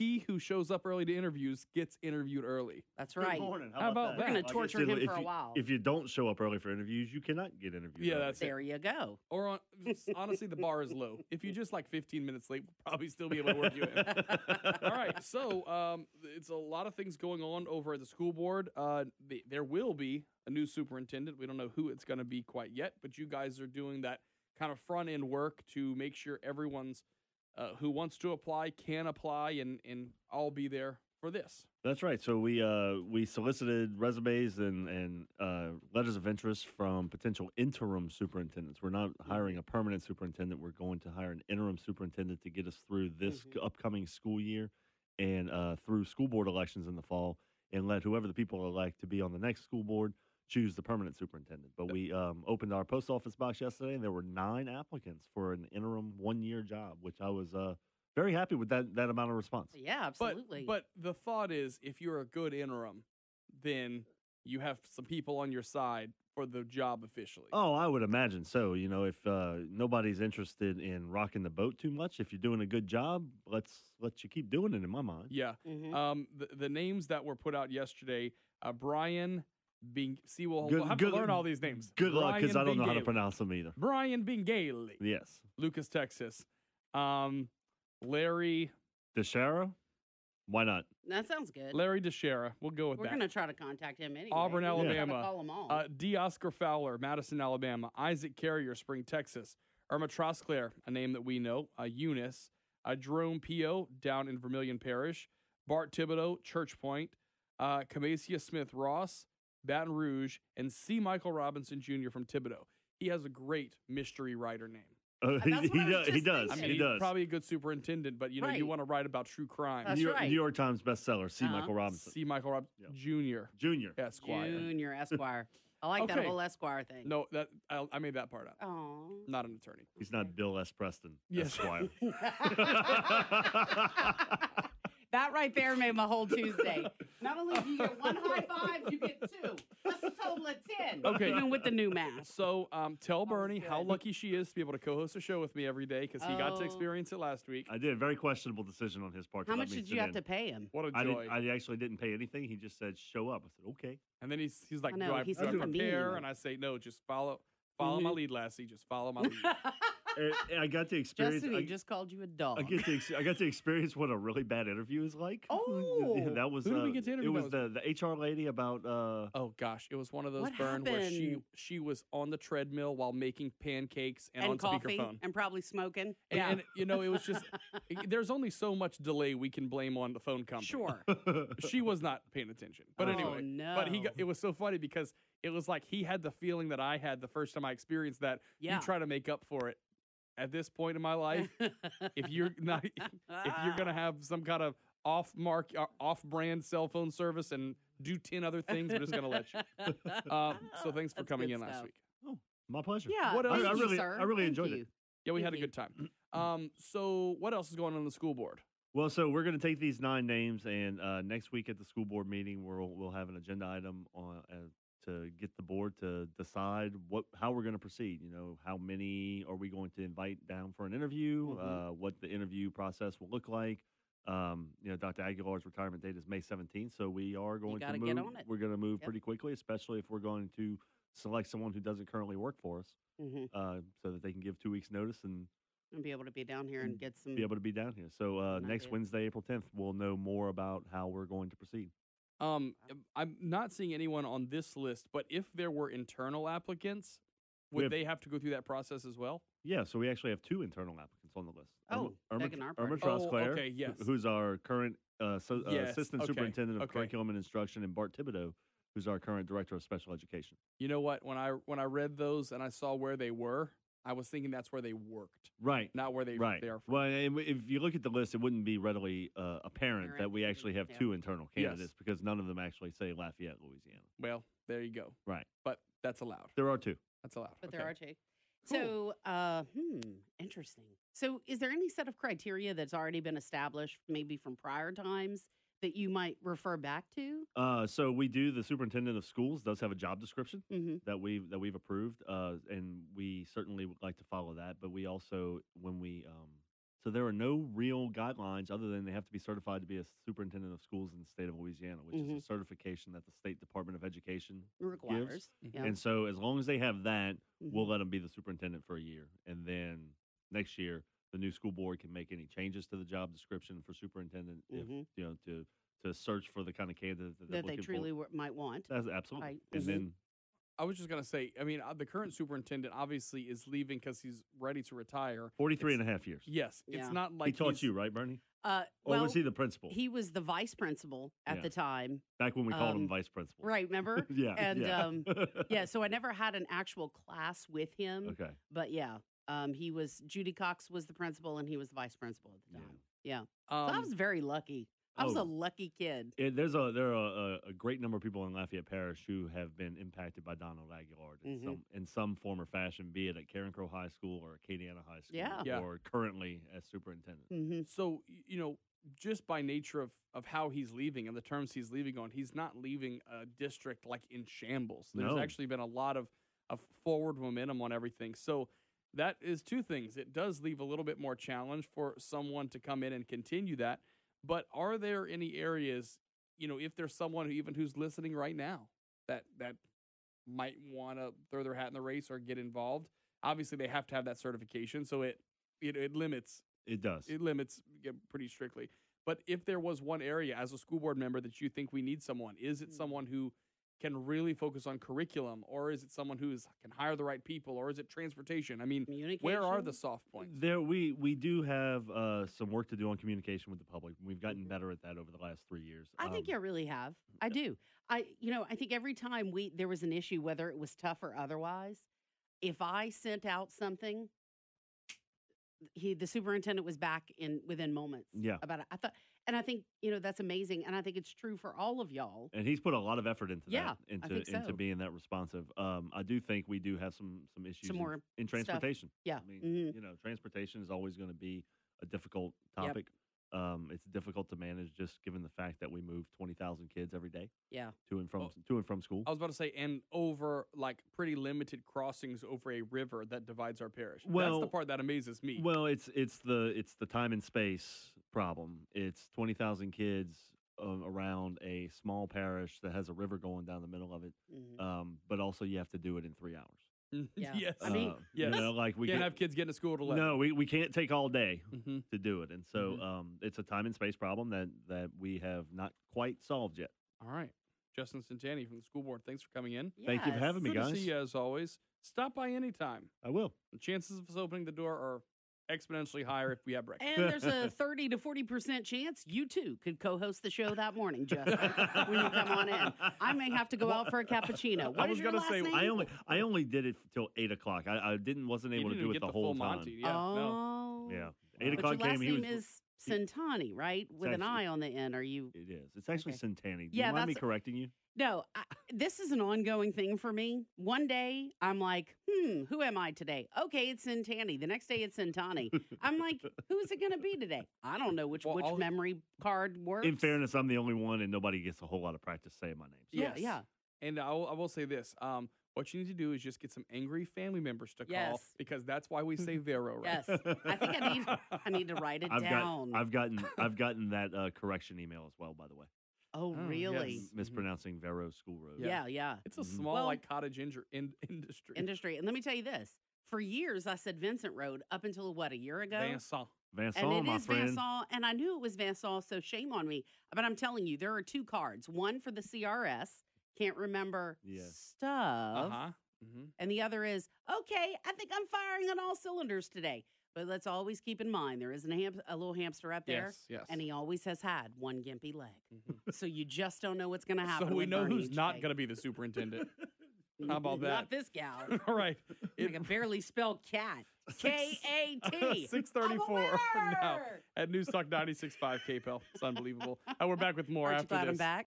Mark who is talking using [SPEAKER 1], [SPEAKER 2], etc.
[SPEAKER 1] he who shows up early to interviews gets interviewed early.
[SPEAKER 2] That's right.
[SPEAKER 3] Good morning.
[SPEAKER 1] How about
[SPEAKER 2] We're
[SPEAKER 1] that?
[SPEAKER 2] going to torture him for a while.
[SPEAKER 3] If you don't show up early for interviews, you cannot get interviewed.
[SPEAKER 1] Yeah,
[SPEAKER 3] early.
[SPEAKER 1] that's
[SPEAKER 2] There you go.
[SPEAKER 1] Or honestly, the bar is low. If you just like 15 minutes late, we'll probably still be able to work you in. All right, so it's a lot of things going on over at the school board. There will be a new superintendent. We don't know who it's going to be quite yet, but you guys are doing that kind of front end work to make sure everyone's who wants to apply can apply, and I'll be there for this.
[SPEAKER 3] That's right. So we solicited resumes and letters of interest from potential interim superintendents. We're not hiring a permanent superintendent. We're going to hire an interim superintendent to get us through this upcoming school year and through school board elections in the fall, and let whoever the people elect to be on the next school board choose the permanent superintendent. But we opened our post office box yesterday, and there were 9 applicants for an interim 1-year job, which I was very happy with that amount of response.
[SPEAKER 2] Yeah, absolutely.
[SPEAKER 1] But the thought is, if you're a good interim, then you have some people on your side for the job officially.
[SPEAKER 3] Oh, I would imagine so. You know, if nobody's interested in rocking the boat too much, if you're doing a good job, let's let you keep doing it, in my mind.
[SPEAKER 1] Yeah. The names that were put out yesterday, Brian we'll have to learn all these names.
[SPEAKER 3] Good luck, because I don't know how to
[SPEAKER 1] Bingaley.
[SPEAKER 3] pronounce them either.
[SPEAKER 1] Brian Bingaley.
[SPEAKER 3] Yes.
[SPEAKER 1] Lucas, Texas. Larry
[SPEAKER 3] DeShara? Why not?
[SPEAKER 2] That sounds good.
[SPEAKER 1] Larry DeShara. We'll go with
[SPEAKER 2] We're
[SPEAKER 1] that.
[SPEAKER 2] going to try to contact him anyway.
[SPEAKER 1] Auburn,
[SPEAKER 2] We're gonna
[SPEAKER 1] Alabama.
[SPEAKER 2] call them all.
[SPEAKER 1] D. Oscar Fowler, Madison, Alabama. Isaac Carrier, Spring, Texas. Irma Trosclair, a name that we know. Eunice. Jerome Pio, down in Vermilion Parish. Bart Thibodeau, Church Point. Camasia Smith Ross, Baton Rouge. And C. Michael Robinson Jr. from Thibodeau. He has a great mystery writer name.
[SPEAKER 3] He does.
[SPEAKER 1] I mean,
[SPEAKER 3] He
[SPEAKER 1] he's
[SPEAKER 3] does.
[SPEAKER 1] probably a good superintendent, but you know, you
[SPEAKER 2] Right.
[SPEAKER 1] want to write about true crime.
[SPEAKER 2] That's
[SPEAKER 3] New
[SPEAKER 2] right.
[SPEAKER 3] York Times bestseller, C. Michael Robinson.
[SPEAKER 1] C. Michael Robinson Jr.
[SPEAKER 3] Junior.
[SPEAKER 1] Esquire.
[SPEAKER 2] Junior Esquire. I like that
[SPEAKER 1] Okay.
[SPEAKER 2] whole Esquire thing.
[SPEAKER 1] No, I made that part up.
[SPEAKER 2] Oh.
[SPEAKER 1] Not an attorney.
[SPEAKER 3] He's not Bill S. Preston,
[SPEAKER 1] Yes.
[SPEAKER 3] Esquire.
[SPEAKER 2] That right there made my whole Tuesday. Not only do you get 1 high five, you get 2. That's a total of 10.
[SPEAKER 1] Okay.
[SPEAKER 2] Even with the new math.
[SPEAKER 1] So tell Bernie how
[SPEAKER 2] good.
[SPEAKER 1] lucky she is to be able to co-host a show with me every day, because he got to
[SPEAKER 2] Oh.
[SPEAKER 1] experience it last week.
[SPEAKER 3] I did. Very questionable decision on his part. to
[SPEAKER 2] How
[SPEAKER 3] let
[SPEAKER 2] much
[SPEAKER 3] me
[SPEAKER 2] did
[SPEAKER 3] sit
[SPEAKER 2] you have
[SPEAKER 3] in.
[SPEAKER 2] to pay him?
[SPEAKER 1] What a
[SPEAKER 3] I
[SPEAKER 1] joy.
[SPEAKER 3] actually didn't pay anything. He just said, show up. I said, okay.
[SPEAKER 1] And then he's like,
[SPEAKER 2] I know,
[SPEAKER 1] do I
[SPEAKER 2] he's
[SPEAKER 1] do I
[SPEAKER 2] kinda
[SPEAKER 1] prepare?
[SPEAKER 2] mean.
[SPEAKER 1] And I say, no, just follow my lead, Lassie. Just follow my lead.
[SPEAKER 3] And I got to experience.
[SPEAKER 2] Justin, he just called you a dog.
[SPEAKER 3] I got to experience what a really bad interview is like.
[SPEAKER 2] Oh.
[SPEAKER 3] That was.
[SPEAKER 1] Who did we get to interview?
[SPEAKER 3] It was the HR lady about.
[SPEAKER 1] Oh gosh, it was one of those
[SPEAKER 2] What
[SPEAKER 1] burn where
[SPEAKER 2] happened?
[SPEAKER 1] she was on the treadmill while making pancakes and on
[SPEAKER 2] coffee
[SPEAKER 1] speakerphone.
[SPEAKER 2] and probably smoking.
[SPEAKER 1] And you know, it was just there's only so much delay we can blame on the phone company.
[SPEAKER 2] Sure.
[SPEAKER 1] She was not paying attention. But
[SPEAKER 2] Oh,
[SPEAKER 1] anyway,
[SPEAKER 2] no.
[SPEAKER 1] but it was so funny because it was like he had the feeling that I had the first time I experienced that.
[SPEAKER 2] Yeah.
[SPEAKER 1] You try to make up for it. At this point in my life, if you're gonna have some kind of off-brand cell phone service and do 10 other things, we're just gonna let you. So thanks for
[SPEAKER 2] That's
[SPEAKER 1] coming
[SPEAKER 2] good
[SPEAKER 1] in last
[SPEAKER 2] stuff.
[SPEAKER 1] week.
[SPEAKER 3] Oh, my pleasure.
[SPEAKER 2] Yeah.
[SPEAKER 1] What else?
[SPEAKER 2] thank
[SPEAKER 3] I
[SPEAKER 2] you,
[SPEAKER 3] really-
[SPEAKER 2] sir.
[SPEAKER 3] I really
[SPEAKER 2] Thank
[SPEAKER 3] enjoyed it.
[SPEAKER 2] you.
[SPEAKER 1] Yeah, we had a
[SPEAKER 2] Thank
[SPEAKER 1] good time. So what else is going on in the school board?
[SPEAKER 3] Well, so we're going to take these 9 names, and next week at the school board meeting, we'll have an agenda item on to get the board to decide how we're going to proceed. You know, how many are we going to invite down for an interview? What the interview process will look like. You know, Dr. Aguilar's retirement date is May 17th, so we are going to
[SPEAKER 2] gotta
[SPEAKER 3] move.
[SPEAKER 2] get on it.
[SPEAKER 3] We're going to move
[SPEAKER 2] Yep.
[SPEAKER 3] pretty quickly, especially if we're going to select someone who doesn't currently work for us, so that they can give 2 weeks notice and
[SPEAKER 2] And be able to be down here and get some.
[SPEAKER 3] be able to be down here. So
[SPEAKER 2] Good
[SPEAKER 3] next
[SPEAKER 2] idea.
[SPEAKER 3] Wednesday, April 10th, we'll know more about how we're going to proceed.
[SPEAKER 1] I'm not seeing anyone on this list, but if there were internal applicants, would they have to go through that process as well?
[SPEAKER 3] Yeah, so we actually have 2 internal applicants on the list.
[SPEAKER 2] Oh,
[SPEAKER 3] Irma
[SPEAKER 2] begging our
[SPEAKER 3] Irma
[SPEAKER 2] pardon.
[SPEAKER 3] Trosclair,
[SPEAKER 1] okay, yes.
[SPEAKER 3] who's our current
[SPEAKER 1] Yes,
[SPEAKER 3] assistant
[SPEAKER 1] okay,
[SPEAKER 3] superintendent of
[SPEAKER 1] okay.
[SPEAKER 3] curriculum and instruction, and Bart Thibodeau, who's our current director of special education.
[SPEAKER 1] You know what? When I read those and I saw where they were, I was thinking that's where they worked,
[SPEAKER 3] Right.
[SPEAKER 1] not where they
[SPEAKER 3] Right.
[SPEAKER 1] they are from.
[SPEAKER 3] Well, and if you look at the list, it wouldn't be readily apparent that we actually have
[SPEAKER 2] Yeah.
[SPEAKER 3] 2 internal
[SPEAKER 1] Yes.
[SPEAKER 3] candidates because none of them actually say Lafayette, Louisiana.
[SPEAKER 1] Well, there you go.
[SPEAKER 3] Right.
[SPEAKER 1] But that's allowed.
[SPEAKER 3] There are 2.
[SPEAKER 1] That's allowed.
[SPEAKER 2] But
[SPEAKER 1] Okay.
[SPEAKER 2] there are 2.
[SPEAKER 1] Cool.
[SPEAKER 2] So, interesting. So, is there any set of criteria that's already been established, maybe from prior times, that you might refer back to?
[SPEAKER 3] So we do. The superintendent of schools does have a job description
[SPEAKER 2] Mm-hmm.
[SPEAKER 3] that we've approved, and we certainly would like to follow that. But we also, when we So there are no real guidelines other than they have to be certified to be a superintendent of schools in the state of Louisiana, which is a certification that the State Department of Education
[SPEAKER 2] Requires.
[SPEAKER 3] gives.
[SPEAKER 2] Yeah.
[SPEAKER 3] And so as long as they have that, we'll
[SPEAKER 2] Mhm.
[SPEAKER 3] let them be the superintendent for a year. And then next year, the new school board can make any changes to the job description for superintendent if, to search for the kind of candidate that they're
[SPEAKER 2] That they
[SPEAKER 3] looking
[SPEAKER 2] truly
[SPEAKER 3] for.
[SPEAKER 2] might want.
[SPEAKER 3] That's absolutely.
[SPEAKER 2] Right.
[SPEAKER 3] And
[SPEAKER 2] Mhm.
[SPEAKER 3] then
[SPEAKER 1] I was just going to say, I mean, the current superintendent obviously is leaving because he's ready to retire.
[SPEAKER 3] 43 and a half years.
[SPEAKER 1] Yes.
[SPEAKER 2] Yeah.
[SPEAKER 1] It's not like
[SPEAKER 3] He taught
[SPEAKER 1] he's-
[SPEAKER 3] you, right, Bernie? Or
[SPEAKER 2] Well,
[SPEAKER 3] was he the principal?
[SPEAKER 2] he was the vice principal at
[SPEAKER 3] Yeah.
[SPEAKER 2] the time.
[SPEAKER 3] Back when we called him
[SPEAKER 2] um,
[SPEAKER 3] vice principal.
[SPEAKER 2] Right, remember?
[SPEAKER 3] Yeah.
[SPEAKER 2] And
[SPEAKER 3] yeah.
[SPEAKER 2] yeah, so I never had an actual class with him.
[SPEAKER 3] Okay.
[SPEAKER 2] But yeah, he was, Judy Cox was the principal and he was the vice principal at the time. Yeah. So I was very lucky. I was a lucky kid.
[SPEAKER 3] There are a great number of people in Lafayette Parish who have been impacted by Donald Aguilar in some form or fashion, be it at Karen Crow High School or Acadiana High School,
[SPEAKER 2] Yeah.
[SPEAKER 3] or currently as superintendent.
[SPEAKER 2] Mm-hmm.
[SPEAKER 1] So, just by nature of how he's leaving and the terms he's leaving on, he's not leaving a district like in shambles. There's
[SPEAKER 3] No.
[SPEAKER 1] actually been a lot of forward momentum on everything. So that is two things. It does leave a little bit more challenge for someone to come in and continue that. But are there any areas, if there's someone who's listening right now that might want to throw their hat in the race or get involved? Obviously, they have to have that certification, so it limits.
[SPEAKER 3] It does.
[SPEAKER 1] It limits pretty strictly. But if there was one area as a school board member that you think we need someone, is it someone who can really focus on curriculum, or is it someone who can hire the right people, or is it transportation? I mean, where are the soft points?
[SPEAKER 3] There, we do have some work to do on communication with the public. We've gotten better at that over the last 3 years.
[SPEAKER 2] I think you really have. I do. I think every time there was an issue, whether it was tough or otherwise, if I sent out something, the superintendent was back within moments.
[SPEAKER 3] Yeah.
[SPEAKER 2] About it. I think that's amazing, and I think it's true for all of y'all.
[SPEAKER 3] And he's put a lot of effort into
[SPEAKER 2] Yeah,
[SPEAKER 3] that,
[SPEAKER 2] I think so.
[SPEAKER 3] into being that responsive. I do think we do have some issues
[SPEAKER 2] Some more
[SPEAKER 3] in transportation.
[SPEAKER 2] Yeah.
[SPEAKER 3] I mean, transportation is always going to be a difficult topic. It's difficult to manage just given the fact that we move 20,000 kids every day.
[SPEAKER 2] Yeah.
[SPEAKER 3] To and from school.
[SPEAKER 1] I was about to say, and over like pretty limited crossings over a river that divides our parish.
[SPEAKER 3] Well,
[SPEAKER 1] that's the part that amazes me.
[SPEAKER 3] Well, it's the time and space problem. It's 20,000 kids around a small parish that has a river going down the middle of it. But also you have to do it in 3 hours.
[SPEAKER 2] Yeah.
[SPEAKER 1] Yes.
[SPEAKER 2] I mean,
[SPEAKER 1] yes.
[SPEAKER 3] Like we
[SPEAKER 1] can't have kids getting to school at 11.
[SPEAKER 3] No, we can't take all day
[SPEAKER 1] Mhm.
[SPEAKER 3] to do it, and so it's a time and space problem that we have not quite solved yet.
[SPEAKER 1] All right. Justin Centanni from the school board, thanks for coming in.
[SPEAKER 3] Thank you for having me,
[SPEAKER 1] Good
[SPEAKER 3] guys.
[SPEAKER 1] to see you as always. Stop by anytime.
[SPEAKER 3] I will.
[SPEAKER 1] The chances of us opening the door are exponentially higher if we have breakfast.
[SPEAKER 2] And there's a 30 to 40% chance you too could co-host the show that morning, Justin, when you come on in. I may have to go out for a cappuccino. What
[SPEAKER 1] I
[SPEAKER 2] is
[SPEAKER 1] was
[SPEAKER 2] your
[SPEAKER 1] gonna
[SPEAKER 2] last
[SPEAKER 1] say,
[SPEAKER 2] name?
[SPEAKER 3] I only did it till 8 o'clock. I wasn't
[SPEAKER 1] You
[SPEAKER 3] able to
[SPEAKER 1] didn't
[SPEAKER 3] do it
[SPEAKER 1] get
[SPEAKER 3] the
[SPEAKER 1] the
[SPEAKER 3] whole
[SPEAKER 1] full
[SPEAKER 3] time.
[SPEAKER 1] Monty. Yeah, no.
[SPEAKER 2] Oh.
[SPEAKER 3] Yeah,
[SPEAKER 2] But
[SPEAKER 3] 8
[SPEAKER 2] your
[SPEAKER 3] o'clock
[SPEAKER 2] last
[SPEAKER 3] came.
[SPEAKER 2] name is Centanni, right? With an
[SPEAKER 3] actually-
[SPEAKER 2] I on the end. Are you?
[SPEAKER 3] It is. It's actually
[SPEAKER 2] Okay.
[SPEAKER 3] Centanni. Do
[SPEAKER 2] Yeah,
[SPEAKER 3] you mind me
[SPEAKER 2] that's-
[SPEAKER 3] correcting you?
[SPEAKER 2] No, this is an ongoing thing for me. One day I'm like, who am I today? Okay, it's Centanni. The next day it's Centanni. I'm like, who is it going to be today? I don't know which
[SPEAKER 1] Well,
[SPEAKER 2] memory card works.
[SPEAKER 3] In fairness, I'm the only one, and nobody gets a whole lot of practice saying my name. So.
[SPEAKER 2] Yeah,
[SPEAKER 1] Yes.
[SPEAKER 2] yeah.
[SPEAKER 1] And I will say this. What you need to do is just get some angry family members to call
[SPEAKER 2] Yes.
[SPEAKER 1] because that's why we say Vero, right?
[SPEAKER 2] Yes. I think I need to write it down.
[SPEAKER 3] I've gotten that correction email as well. By the way,
[SPEAKER 2] Oh,
[SPEAKER 1] Oh,
[SPEAKER 2] really?
[SPEAKER 1] yes.
[SPEAKER 3] mispronouncing Vero School Road.
[SPEAKER 2] Yeah, yeah.
[SPEAKER 1] It's a small
[SPEAKER 2] Well-
[SPEAKER 1] like cottage industry.
[SPEAKER 2] Industry. And let me tell you this. For years, I said Vincent Road up until, a year ago?
[SPEAKER 1] Vincent.
[SPEAKER 3] Vincent,
[SPEAKER 2] And it
[SPEAKER 3] my
[SPEAKER 2] is
[SPEAKER 3] friend.
[SPEAKER 2] Vincent, and I knew it was Vincent, so shame on me. But I'm telling you, there are 2 cards. One for the CRS, can't remember
[SPEAKER 3] Yes.
[SPEAKER 2] stuff.
[SPEAKER 1] Mm-hmm.
[SPEAKER 2] And the other is, okay, I think I'm firing on all cylinders today. But let's always keep in mind, there is a little hamster up there,
[SPEAKER 1] Yes, yes.
[SPEAKER 2] and he always has had one gimpy leg.
[SPEAKER 1] Mhm.
[SPEAKER 2] So you just don't know what's going to happen.
[SPEAKER 1] So we
[SPEAKER 2] with
[SPEAKER 1] know
[SPEAKER 2] Bernie
[SPEAKER 1] who's
[SPEAKER 2] each
[SPEAKER 1] not
[SPEAKER 2] day.
[SPEAKER 1] going to be the superintendent. How about that?
[SPEAKER 2] Not this gal.
[SPEAKER 1] All right.
[SPEAKER 2] I can barely spell cat. K-A-T.
[SPEAKER 1] 6:34
[SPEAKER 2] I'm a
[SPEAKER 1] now
[SPEAKER 2] winner!
[SPEAKER 1] at News Talk 96.5 KPEL. It's unbelievable. We're back with more
[SPEAKER 2] Aren't you
[SPEAKER 1] after
[SPEAKER 2] glad
[SPEAKER 1] this.
[SPEAKER 2] I'm back?